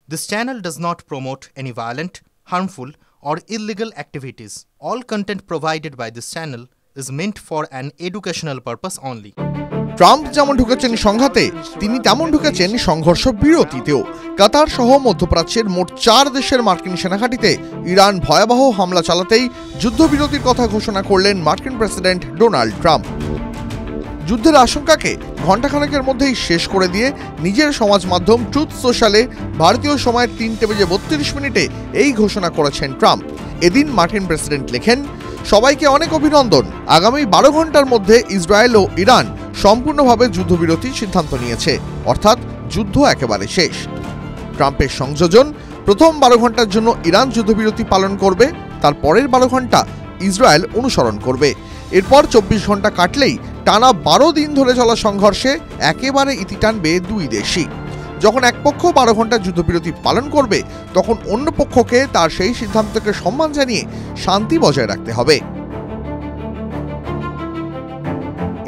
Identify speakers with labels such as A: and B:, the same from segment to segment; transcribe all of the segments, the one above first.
A: This channel does not promote any violent, harmful, or illegal activities. All content provided by this channel is meant for an educational purpose only.
B: Trump যেমন ঢুকেছেন সংঘাতে, তিনি তেমন ঢুকেছেন সংঘর্ষ বিরতিতেও। কাতার সহ মধ্যপ্রাচ্যের মোট 4 দেশের মার্কিন সেনাঘাঁটিতে ইরান ভয়াবহ হামলা চালাতেই যুদ্ধবিরতির কথা ঘোষণা করলেন মার্কিন প্রেসিডেন্ট ডোনাল্ড ট্রাম্প। যুদ্ধের আশঙ্কাকে ঘণ্টাখানেকের মধ্যেই শেষ করে দিয়ে নিজের সমাজ মাধ্যম ট্রুথ সোশ্যালে ভারতীয় সময় 3:32 এই ঘোষণা করেছেন ট্রাম্প। এদিন মার্কিন প্রেসিডেন্ট লেখেন, সবাইকে অনেক অভিনন্দন। আগামী 12 ঘন্টার মধ্যে ইসরায়েল ও ইরান সম্পূর্ণভাবে যুদ্ধবিরতির সিদ্ধান্ত নিয়েছে, অর্থাৎ যুদ্ধ একেবারে শেষ। ট্রাম্পের সংযোজন, প্রথম 12 ঘন্টার জন্য ইরান যুদ্ধবিরতি পালন করবে, তার পরের 12 ঘন্টা ইসরায়েল অনুসরণ করবে। এরপর 24 ঘন্টা কাটলেই টানা 12 দিন ধরে চলা সংঘর্ষে একেবারে ইতি টানবে দুই দেশই। যখন এক পক্ষ 12 ঘন্টা যুদ্ধবিরতি পালন করবে, তখন অন্য পক্ষকে তার সেই সিদ্ধান্তকে সম্মান জানিয়ে শান্তি বজায় রাখতে হবে।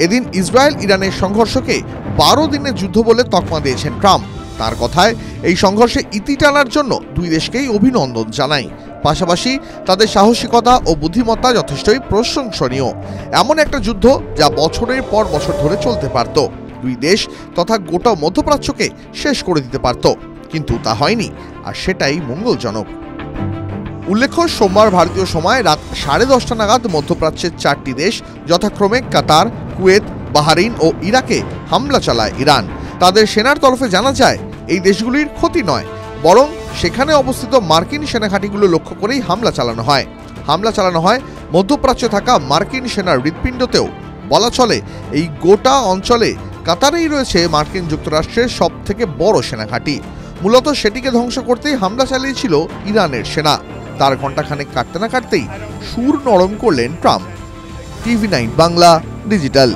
B: এদিন ইসরায়েল ইরানের সংঘর্ষকে 12 দিনের যুদ্ধ বলে তকমা দিয়েছেন ট্রাম্প। তার কথায়, এই সংঘর্ষে ইতি টানার জন্য দুই দেশকেই অভিনন্দন জানাই। পাশাপাশি তাদের সাহসিকতা ও বুদ্ধিমত্তা যথেষ্টই প্রশংসনীয়। এমন একটা যুদ্ধ যা বছরের পর বছর ধরে চলতে পারত, দুই দেশ তথা গোটা মধ্যপ্রাচ্যকে শেষ করে দিতে পারত, কিন্তু তা হয়নি, আর সেটাই মঙ্গলজনক। উল্লেখ্য, সোমবার ভারতীয় সময় রাত 10:30 নাগাদ মধ্যপ্রাচ্যের 4টি দেশ যথাক্রমে কাতার, কুয়েত, বাহরাইন ও ইরাকে হামলা চালায় ইরান। তাদের সেনার তরফে জানা যায়, এই দেশগুলির ক্ষতি নয়, বরং সেখানে অবস্থিত মার্কিন সেনাঘাঁটিগুলো লক্ষ্য করেই হামলা চালানো হয় মধ্যপ্রাচ্যে থাকা মার্কিন সেনার হৃৎপিণ্ডতেও। বলা চলে, এই গোটা অঞ্চলে কাতারেই রয়েছে মার্কিন যুক্তরাষ্ট্রের সব থেকে বড় সেনাঘাঁটি। মূলত সেটিকে ধ্বংস করতেই হামলা চালিয়েছিল ইরানের সেনা। তার ঘণ্টাখানেক কাটতে না কাটতেই সুর নরম করলেন ট্রাম্প। TV9 Bangla digital.